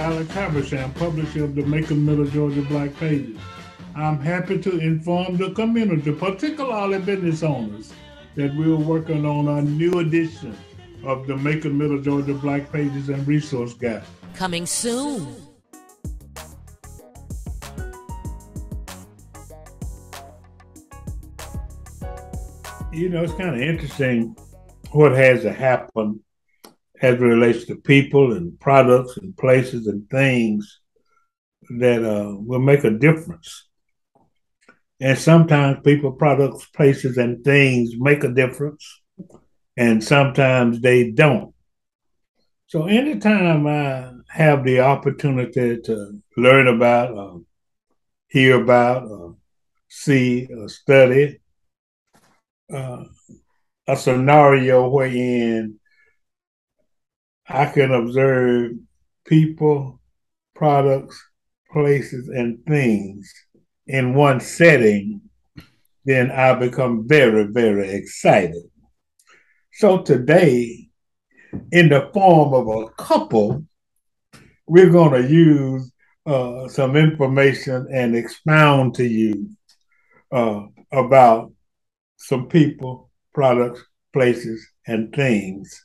Alex Habersham, publisher of the Macon, Middle Georgia Black Pages. I'm happy to inform the community, particularly business owners, that we're working on a new edition of the Macon, Middle Georgia Black Pages and Resource Guide. Coming soon. You know, it's kind of interesting what has to happen as it relates to people and products and places and things that will make a difference. And sometimes people, products, places, and things make a difference, and sometimes they don't. So anytime I have the opportunity to learn about, hear about, see, or study uh, a scenario wherein I can observe people, products, places, and things in one setting, then I become very, very excited. So today, in the form of a couple, we're going to use some information and expound to you about some people, products, places, and things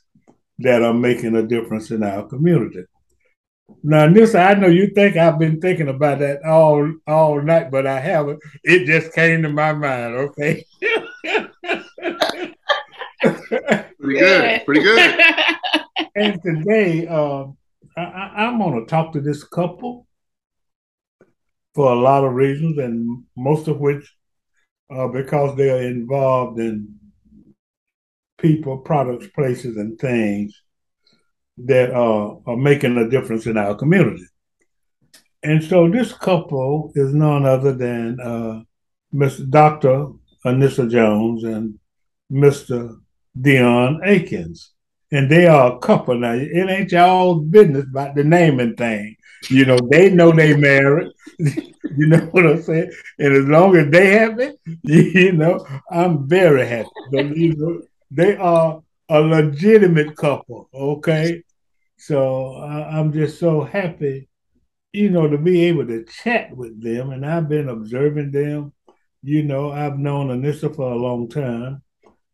that are making a difference in our community. Now, Anissa, I know you think I've been thinking about that all night, but I haven't. It just came to my mind. Okay. Pretty good. Pretty good. And today, I'm going to talk to this couple for a lot of reasons, and most of which because they are involved in people, products, places, and things that are making a difference in our community. And so this couple is none other than Miss Dr. Anissa Jones and Mr. Deon Aikens. And they are a couple now. It ain't y'all's business about the naming thing. You know they married. You know what I'm saying? And as long as they happy, I'm very happy. But, they are a legitimate couple, okay? So I'm just so happy, to be able to chat with them. And I've been observing them. I've known Anissa for a long time.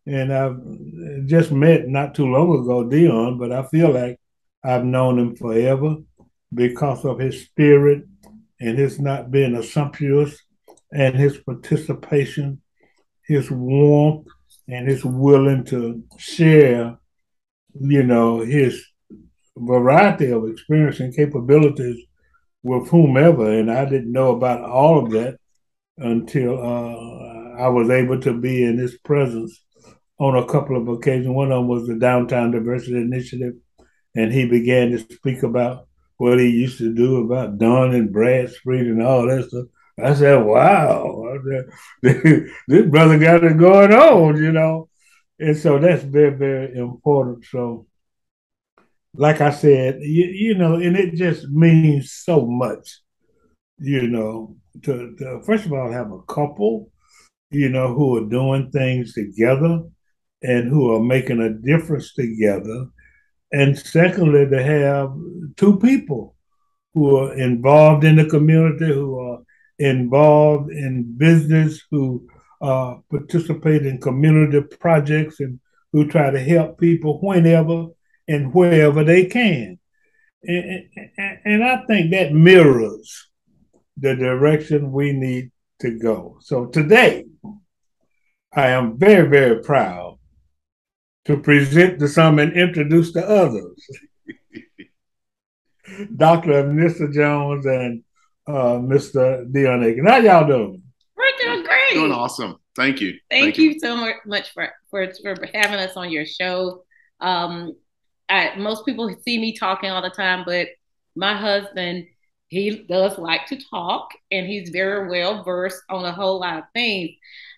And I've just met not too long ago Deon, but I feel like I've known him forever because of his spirit and his not being assumptuous and his participation, his warmth, and his willing to share, his variety of experience and capabilities with whomever. And I didn't know about all of that until I was able to be in his presence on a couple of occasions. One of them was the Downtown Diversity Initiative, and he began to speak about what he used to do about Dunn and Bradstreet and all that stuff. I said, wow, this brother got it going on. And so that's very, very important. So, like I said, and it just means so much, to first of all have a couple, who are doing things together and who are making a difference together. And secondly, to have two people who are involved in the community, who are involved in business, who participate in community projects, and who try to help people whenever and wherever they can. And I think that mirrors the direction we need to go. So today, I am very, very proud to present to some and introduce to others Dr. Anissa Jones and Mr. Deon Aiken. How y'all doing? We're doing great. Doing awesome. Thank you. Thank you so much for having us on your show. Most people see me talking all the time, but my husband, he does like to talk, and he's very well versed on a whole lot of things.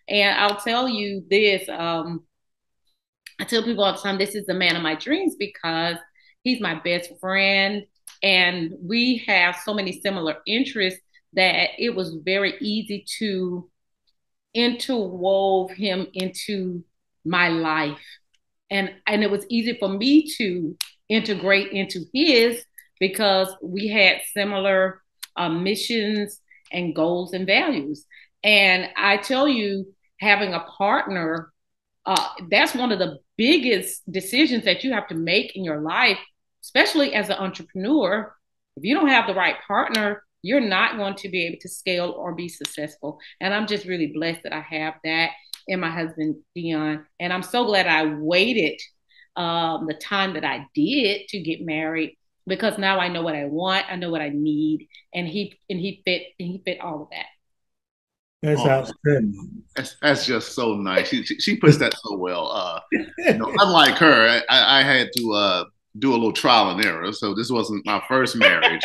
And I'll tell you this, I tell people all the time, this is the man of my dreams because he's my best friend. And we have so many similar interests that it was very easy to interwove him into my life. And it was easy for me to integrate into his because we had similar missions and goals and values. And I tell you, having a partner, that's one of the biggest decisions that you have to make in your life, especially as an entrepreneur. If you don't have the right partner, you're not going to be able to scale or be successful. And I'm just really blessed that I have that in my husband, Deon. And I'm so glad I waited the time that I did to get married, because now I know what I want, I know what I need, and he fit all of that. That's Oh, outstanding. that's just so nice. She puts that so well. Unlike her, I had to do a little trial and error. So this wasn't my first marriage,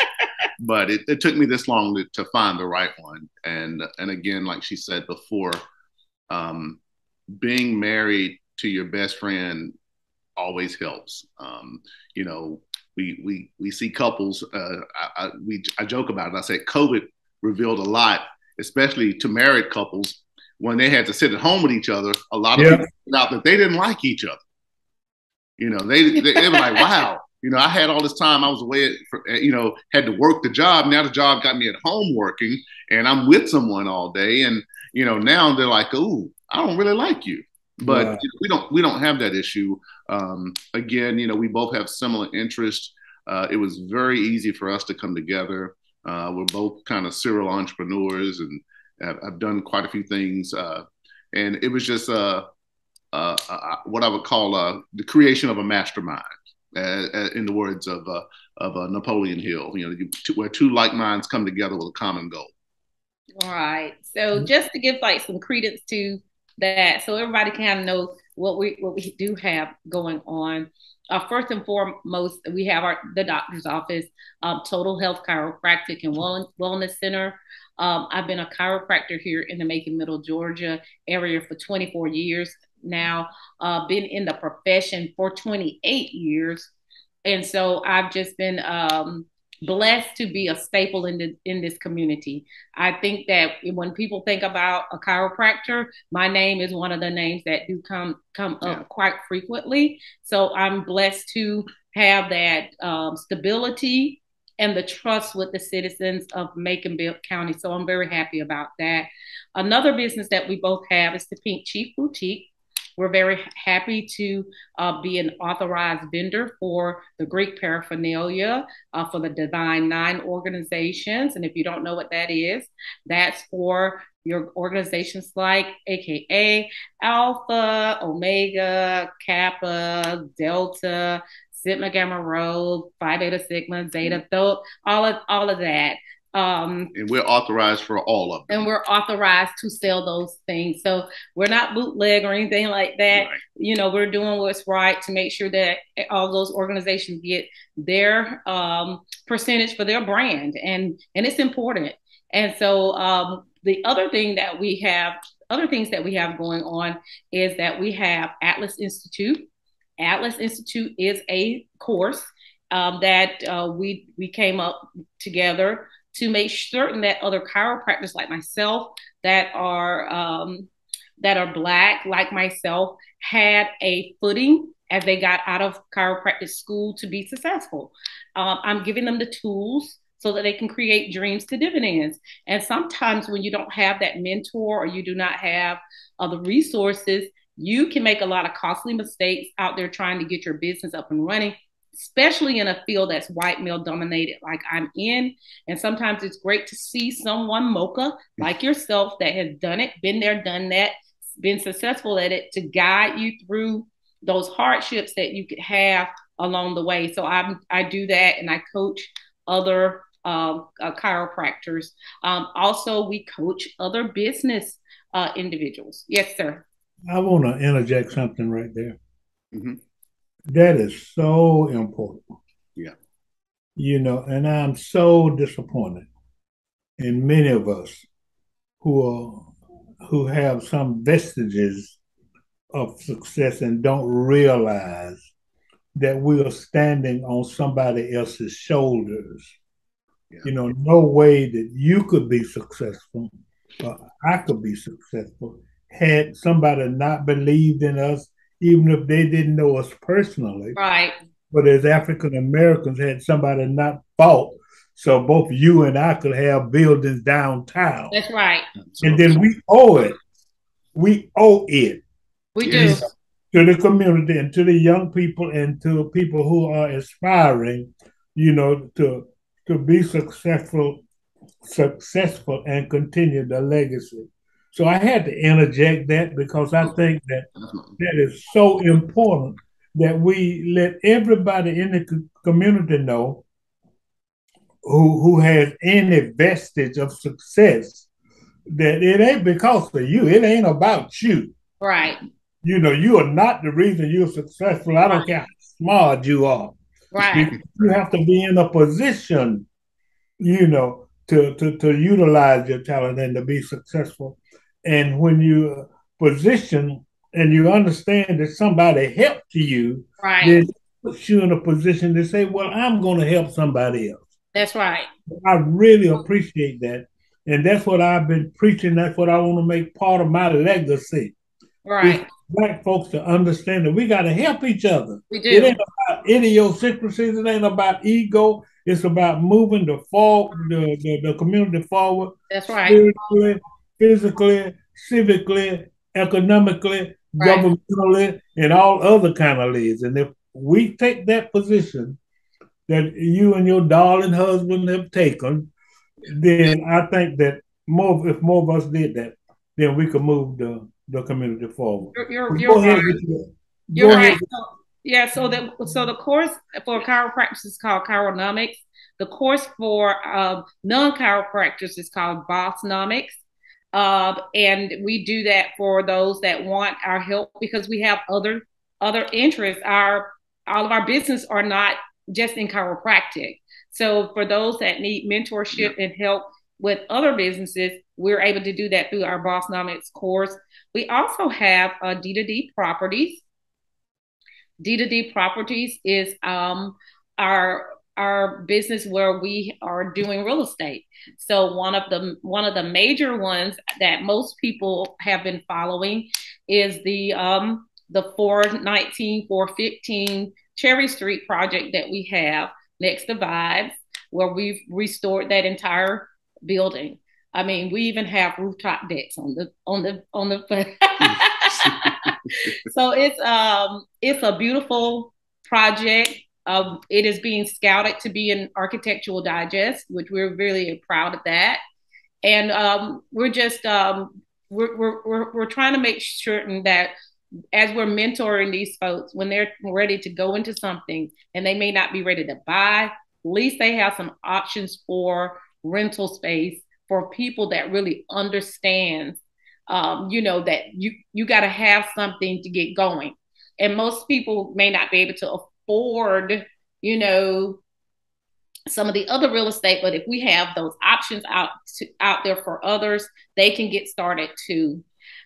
but it took me this long to find the right one. And again, like she said before, um, being married to your best friend always helps. You know, we see couples. I joke about it. I said COVID revealed a lot, especially to married couples when they had to sit at home with each other. A lot of people found out that they didn't like each other. You know, they were like, wow. You know, I had all this time. I was away, had to work the job. Now the job got me at home working, and I'm with someone all day. And now they're like, "Ooh, I don't really like you." But Wow. we don't have that issue. Again, we both have similar interests. It was very easy for us to come together. We're both kind of serial entrepreneurs, and I've done quite a few things. And it was just what I would call the creation of a mastermind, in the words of Napoleon Hill. Where two like minds come together with a common goal. All right. So just to give like some credence to that, so everybody kind of know what we do have going on. First and foremost, we have the doctor's office, Total Health Chiropractic and Wellness Center. I've been a chiropractor here in the Macon, Middle Georgia area for 24 years now. Been in the profession for 28 years, and so I've just been blessed to be a staple in this community. I think that when people think about a chiropractor, my name is one of the names that do come up quite frequently. So I'm blessed to have that stability and the trust with the citizens of Macon County. So I'm very happy about that. Another business that we both have is the Pink Chief Boutique. We're very happy to be an authorized vendor for the Greek paraphernalia for the Divine Nine organizations. And if you don't know what that is, that's for your organizations like AKA Alpha, Omega, Kappa, Delta, Sigma Gamma Rho, Phi Beta Sigma, Zeta, all of that. And we're authorized for all of them. And we're authorized to sell those things. So we're not bootleg or anything like that. Right. We're doing what's right to make sure that all those organizations get their percentage for their brand. And it's important. And so the other things that we have going on is that we have Atlas Institute. Atlas Institute is a course that we came up together to make certain that other chiropractors like myself that are Black like myself had a footing as they got out of chiropractic school to be successful. I'm giving them the tools so that they can create dreams to dividends. And sometimes when you don't have that mentor or you do not have the resources, you can make a lot of costly mistakes out there trying to get your business up and running, especially in a field that's white male dominated like I'm in. And sometimes it's great to see someone mocha like yourself that has done it, been there, done that, been successful at it, to guide you through those hardships that you could have along the way. So I do that, and I coach other chiropractors. Also, we coach other business individuals. Yes, sir. I want to interject something right there. Mm-hmm. That is so important. Yeah. And I'm so disappointed in many of us who have some vestiges of success and don't realize that we are standing on somebody else's shoulders. Yeah. No way that you could be successful or I could be successful had somebody not believed in us, even if they didn't know us personally. Right. but as African Americans had somebody not fought, so both you and I could have buildings downtown. That's right. And then we owe it. We owe it. We do. To the community and to the young people and to people who are aspiring, to be successful and continue the legacy. So I had to interject that because I think that that is so important that we let everybody in the community know who has any vestige of success that it ain't because of you. It ain't about you. Right. You are not the reason you're successful. I don't care how smart you are. Right. You have to be in a position, to utilize your talent and to be successful. And when you position and you understand that somebody helped you, right, then it puts you in a position to say, well, I'm going to help somebody else. That's right. I really appreciate that. And that's what I've been preaching. That's what I want to make part of my legacy. Right. It's Black folks to understand that we got to help each other. We do. It ain't about idiosyncrasies. It ain't about ego. It's about moving the community forward. That's right. Spiritually, physically, civically, economically, right, governmentally, and all other kind of leads. And if we take that position that you and your darling husband have taken, then I think that if more of us did that, then we could move the community forward. You're right. You're right. So the course for chiropractors is called chironomics. The course for non-chiropractors is called Bossnomics. And we do that for those that want our help because we have other interests. All of our business are not just in chiropractic. So for those that need mentorship and help with other businesses, we're able to do that through our Bossnomics course. We also have D2D Properties. D2D Properties is our business where we are doing real estate. So one of the major ones that most people have been following is the 419, 415 Cherry Street project that we have next to Vibes, where we've restored that entire building. I mean, we even have rooftop decks on the So it's a beautiful project. It is being scouted to be an Architectural Digest, which we're really proud of that. And we're just we're trying to make certain that as we're mentoring these folks, when they're ready to go into something and they may not be ready to buy, at least they have some options for rental space for people that really understand, that you got to have something to get going. And most people may not be able to afford, some of the other real estate, but if we have those options out there for others, they can get started too.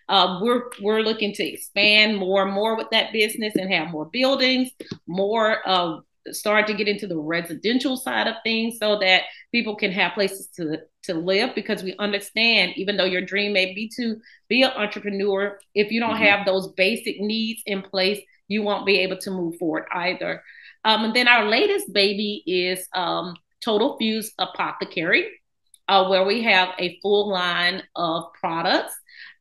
We're looking to expand more and more with that business and have more buildings, more start to get into the residential side of things so that people can have places to live, because we understand, even though your dream may be to be an entrepreneur, if you don't have those basic needs in place, you won't be able to move forward either. And then our latest baby is Total Fuse Apothecary, where we have a full line of products.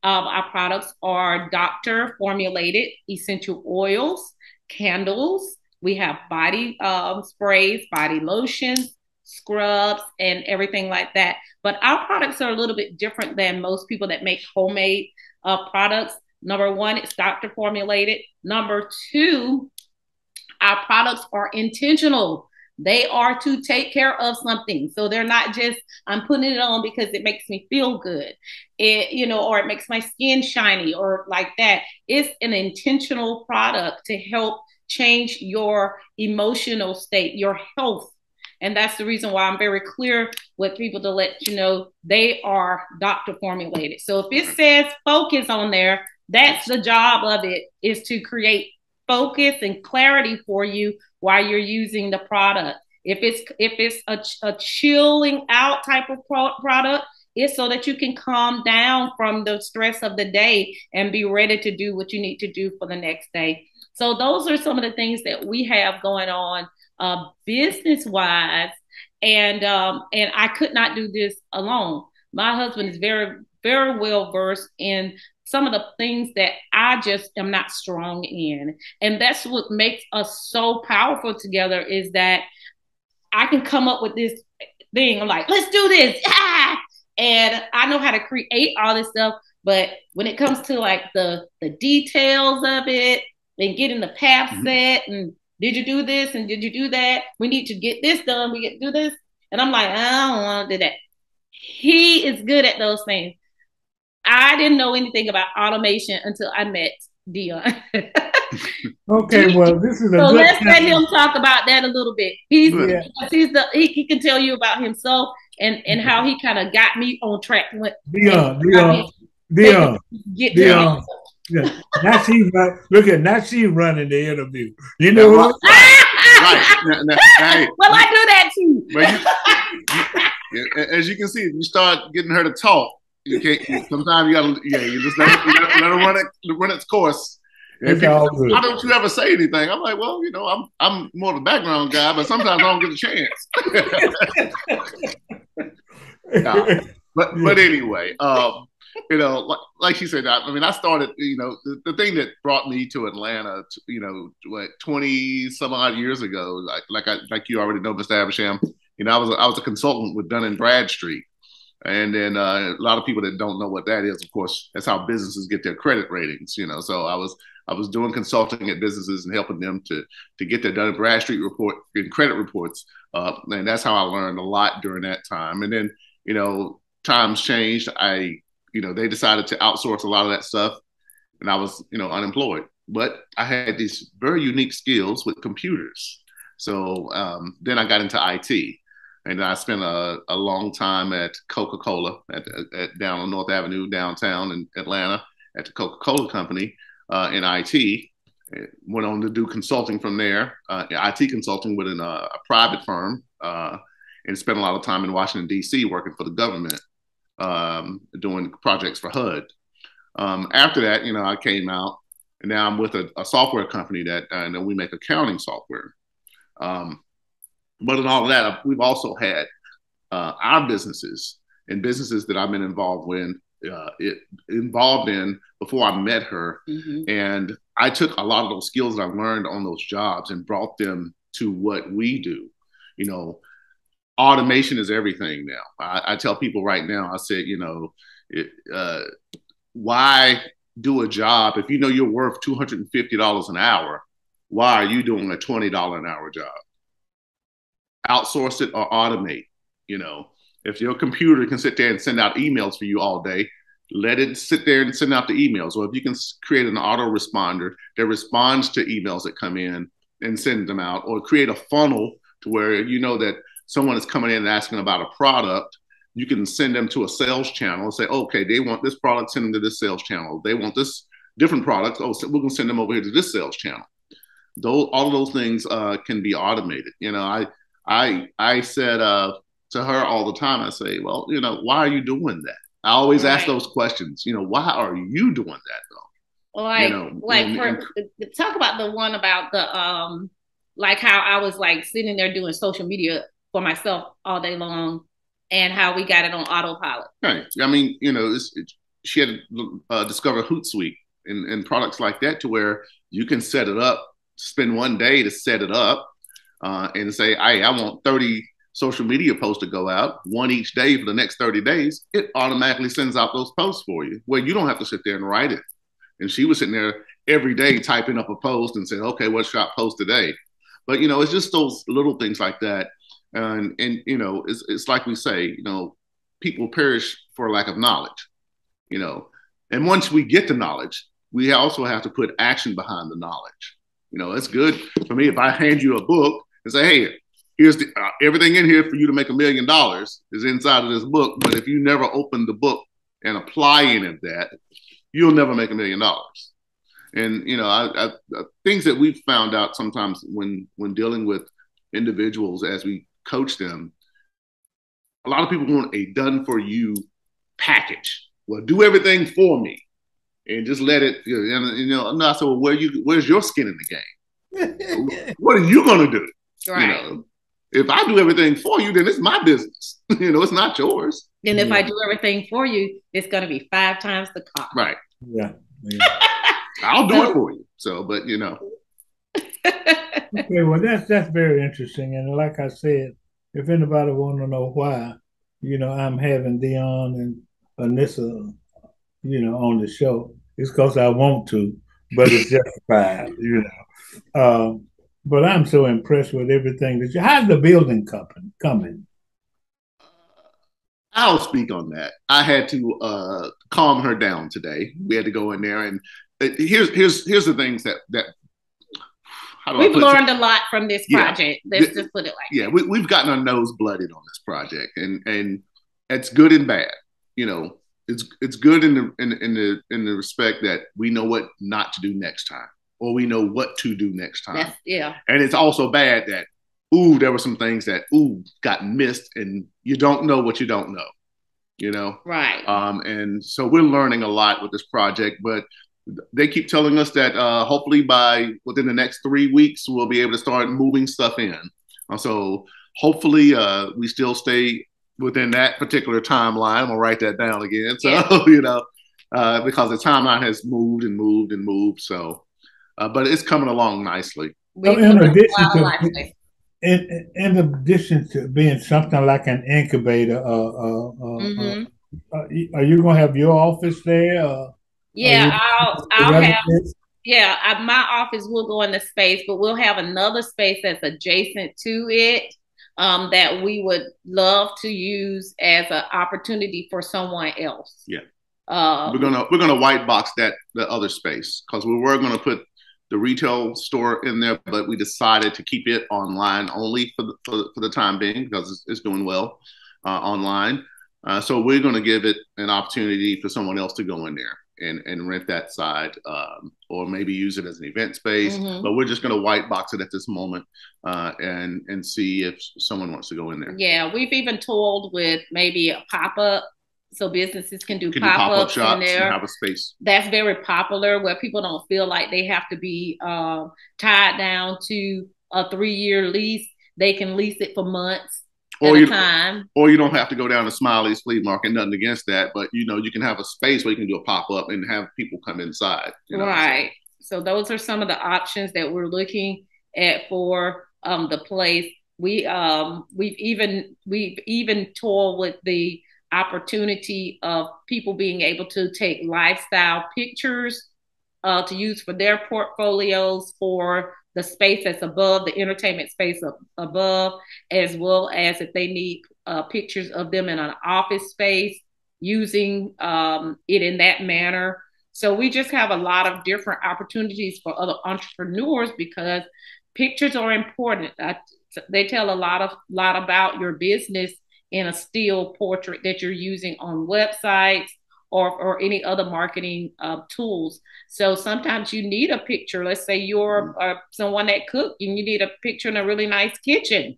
Our products are doctor formulated essential oils, candles. We have body sprays, body lotions, scrubs, and everything like that. But our products are a little bit different than most people that make homemade products. Number one, it's doctor formulated. Number two, our products are intentional. They are to take care of something. So they're not just, I'm putting it on because it makes me feel good, or it makes my skin shiny or like that. It's an intentional product to help change your emotional state, your health. And that's the reason why I'm very clear with people to let you know they are doctor formulated. So if it says focus on there, that's the job of it, is to create focus and clarity for you while you're using the product. If it's a chilling out type of product, it's so that you can calm down from the stress of the day and be ready to do what you need to do for the next day. So those are some of the things that we have going on business wise, and I could not do this alone. My husband is very very well versed in some of the things that I just am not strong in, and that's what makes us so powerful together. Is that I can come up with this thing. I'm like, let's do this. Ah! And I know how to create all this stuff. But when it comes to like the details of it and getting the path set and did you do this and did you do that? We need to get this done. We get to do this. And I'm like, I don't want to do that. He is good at those things. I didn't know anything about automation until I met Deon. Okay, well, this is a So good let's let time. him talk about that a little bit. Yeah. He can tell you about himself and how he kind of got me on track. Deon. Get to me. Yeah. Now she's look at now she's running the interview. You know what? Right. Hey, well, I do that too. As you can see, if you start getting her to talk, you can't. Sometimes you just let her run its course. And people, why don't you ever say anything? I'm like, well, I'm more of a background guy, but sometimes I don't get a chance. But anyway, like she said, I started, the thing that brought me to Atlanta, 20 some odd years ago, like you already know, Mr. Abersham, I was a consultant with Dun & Bradstreet. And then a lot of people that don't know what that is, of course, that's how businesses get their credit ratings, So I was doing consulting at businesses and helping them to get their Dun & Bradstreet report and credit reports. And that's how I learned a lot during that time. And then, times changed. They decided to outsource a lot of that stuff, and I was, unemployed. But I had these very unique skills with computers. So then I got into IT. And I spent a long time at Coca-Cola at down on North Avenue downtown in Atlanta at the Coca-Cola company in IT. Went on to do consulting from there, IT consulting with a private firm, and spent a lot of time in Washington, D.C. working for the government, doing projects for HUD. After that, I came out, and now I'm with a software company that we make accounting software. But in all of that, we've also had our businesses and businesses that I've been involved in before I met her. Mm-hmm. And I took a lot of those skills that I learned on those jobs and brought them to what we do. Automation is everything now. I tell people right now, I said, why do a job if you're worth $250 an hour? Why are you doing a $20 an hour job? Outsource it or automate. If your computer can sit there and send out emails for you all day, let it sit there and send out the emails. Or if you can create an autoresponder that responds to emails that come in and send them out, or create a funnel to where that someone is coming in and asking about a product, you can send them to a sales channel and say, okay, they want this product, send them to this sales channel. They want this different product. Oh, so we're going to send them over here to this sales channel. All of those things can be automated. I said to her all the time, I say, well, why are you doing that? I always ask those questions. Why are you doing that though? Talk about the one about the like how I was like sitting there doing social media for myself all day long, and how we got it on autopilot. Right. She had discovered Hootsuite and products like that, to where you can set it up, spend one day to set it up, and say, hey, I want 30 social media posts to go out, one each day for the next 30 days. It automatically sends out those posts for you, where you don't have to sit there and write it. And she was sitting there every day typing up a post and saying, okay, what should I post today? But, it's just those little things like that. And it's like we say, people perish for lack of knowledge, and once we get the knowledge, we also have to put action behind the knowledge. It's good for me if I hand you a book and say, hey, here's everything in here for you to make $1 million is inside of this book. But if you never open the book and apply any of that, you'll never make $1 million. And, things that we've found out sometimes when dealing with individuals as we coach them, a lot of people want a done for you package. Well, do everything for me. and just let it. And I said, well, where's your skin in the game? What are you going to do? Right. If I do everything for you, then it's my business. It's not yours. And if I do everything for you, it's going to be 5 times the cost. Right. Yeah. I'll do it for you. So, but Okay, well that's very interesting. And like I said, if anybody want to know why, I'm having Deon and Anissa, on the show, it's because I want to, but it's justified. But I'm so impressed with everything that how's the building company coming? I'll speak on that. I had to calm her down today. We had to go in there, and here's the things that we've learned a lot from this project. Let's just put it like that. Yeah, we've gotten our nose blooded on this project, and it's good and bad. It's good in the respect that we know what not to do next time, or we know what to do next time. And it's also bad that there were some things that got missed, and you don't know what you don't know. Right. And so we're learning a lot with this project, but they keep telling us that hopefully within the next 3 weeks we'll be able to start moving stuff in. So hopefully we still stay within that particular timeline. I'm gonna write that down again. So because the timeline has moved and moved and moved. So, but it's coming along nicely. In addition to being something like an incubator, are you going to have your office there? Yeah, I'll have. Yeah, my office will go in the space, but we'll have another space that's adjacent to it that we would love to use as an opportunity for someone else. Yeah, we're gonna white box the other space because we were gonna put the retail store in there, but we decided to keep it online only for the time being because it's doing well online. So we're going to give it an opportunity for someone else to go in there and rent that side, or maybe use it as an event space. Mm-hmm. But we're just going to white box it at this moment and see if someone wants to go in there. Yeah, we've even told with maybe a pop-up. So businesses can do pop-up shops in there. And have a space. That's very popular where people don't feel like they have to be tied down to a 3-year lease. They can lease it for months at a time. Or you don't have to go down to Smiley's Flea Market. Nothing against that, but you can have a space where you can do a pop-up and have people come inside. Right. So those are some of the options that we're looking at for the place. We've even toyed with the opportunity of people being able to take lifestyle pictures to use for their portfolios for the space that's above, the entertainment space above, as well as if they need pictures of them in an office space, using it in that manner. So we just have a lot of different opportunities for other entrepreneurs because pictures are important. They tell a lot about your business in a still portrait that you're using on websites or any other marketing tools. So sometimes you need a picture. Let's say you're someone that cooks and you need a picture in a really nice kitchen.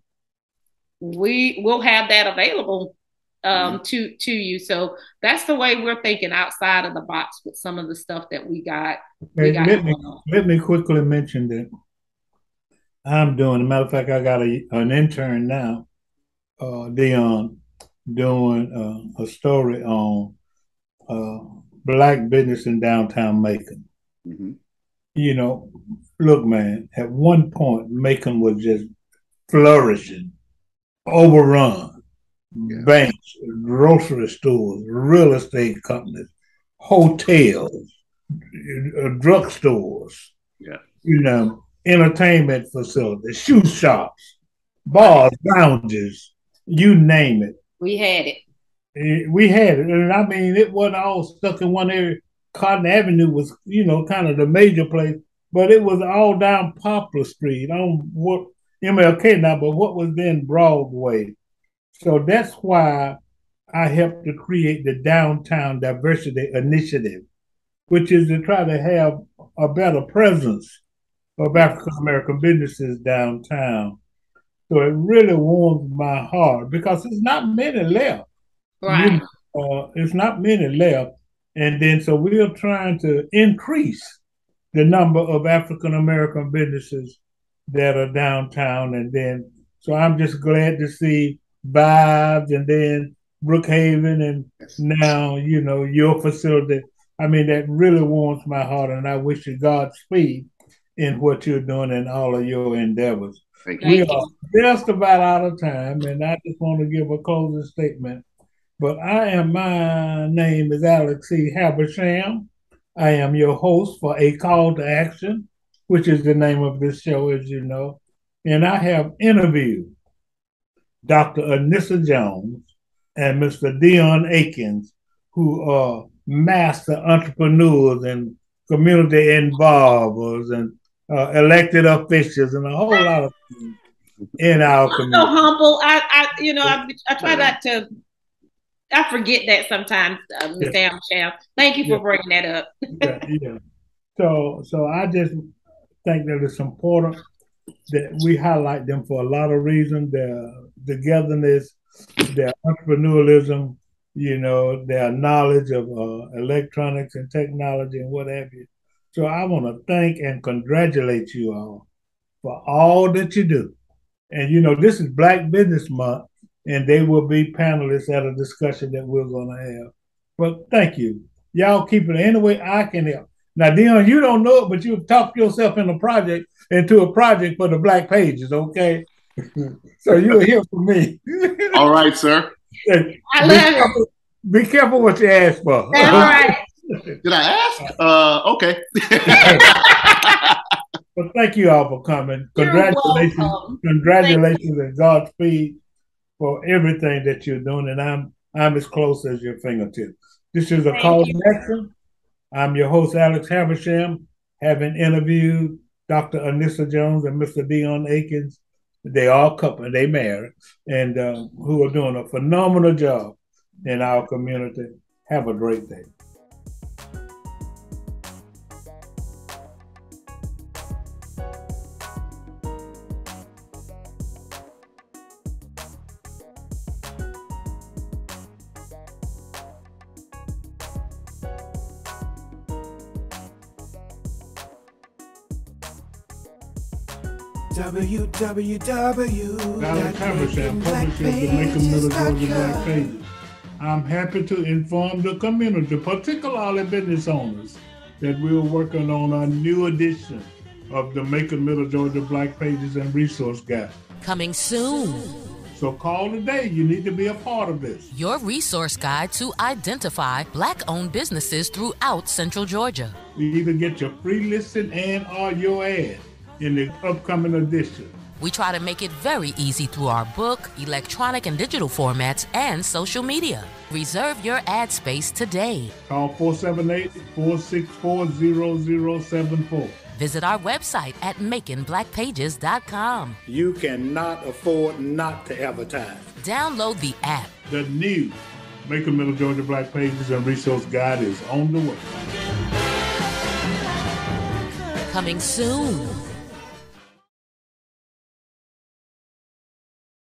We will have that available to you. So that's the way we're thinking outside of the box with some of the stuff that we got. Let me quickly mention that I'm doing. As a matter of fact, I got an intern now, Deon, doing a story on Black business in downtown Macon. Mm-hmm. Look, man, at one point, Macon was just flourishing, overrun. Yeah. Banks, grocery stores, real estate companies, hotels, drugstores, entertainment facilities, shoe shops, bars, lounges, you name it. We had it. And I mean, it wasn't all stuck in one area. Cotton Avenue was, kind of the major place, but it was all down Poplar Street on what MLK now, but what was then Broadway. So that's why I helped to create the Downtown Diversity Initiative, which is to try to have a better presence of African American businesses downtown. So it really warms my heart because there's not many left. Right. It's not many left. And then so we are trying to increase the number of African American businesses that are downtown. And then so I'm just glad to see Vibes and then Brookhaven and Yes. now, your facility. I mean, that really warms my heart, and I wish you Godspeed in what you're doing in all of your endeavors. Thank you. We Thank are you. just about out of time, and I just want to give a closing statement. But my name is Alex C. Habersham. I am your host for A Call to Action, which is the name of this show, as you know. And I have interviewed Dr. Anissa Jones and Mr. Deon Aiken, who are master entrepreneurs and community involvers and elected officials and a whole lot of things in our I'm so community. humble. I try not to. I forget that sometimes, Ms. Amsham. Thank you for bringing that up. Yeah. So I just think that it's important that we highlight them for a lot of reasons. Their togetherness, their entrepreneurialism, their knowledge of electronics and technology and what have you. So I want to thank and congratulate you all for all that you do. And this is Black Business Month, and they will be panelists at a discussion that we're going to have. But thank you. Y'all keep it any way I can help. Now, Deon, you don't know it, but you've talked yourself into a project for the Black Pages, okay? So you'll hear from me. All right, sir. I love it. Be careful what you ask for. That's right. Did I ask? Okay. But thank you all for coming. Congratulations and Godspeed for everything that you're doing. And I'm as close as your fingertips. This is a call to action. I'm your host, Alex Habersham, having interviewed Dr. Anissa Jones and Mr. Deon Aikens. They are a couple, they married, and who are doing a phenomenal job in our community. Have a great day. www.makeingBlackPages.com. I'm happy to inform the community, particularly business owners, that we're working on a new edition of the Making Middle Georgia Black Pages and Resource Guide. Coming soon. So call today. You need to be a part of this. Your resource guide to identify Black-owned businesses throughout Central Georgia. You either get your free listing and or your ad in the upcoming edition. We try to make it very easy through our book, electronic and digital formats, and social media. Reserve your ad space today. Call 478-464-0074. Visit our website at makingblackpages.com. You cannot afford not to advertise. Download the app. The new Making Middle Georgia Black Pages and Resource Guide is on the way. Coming soon.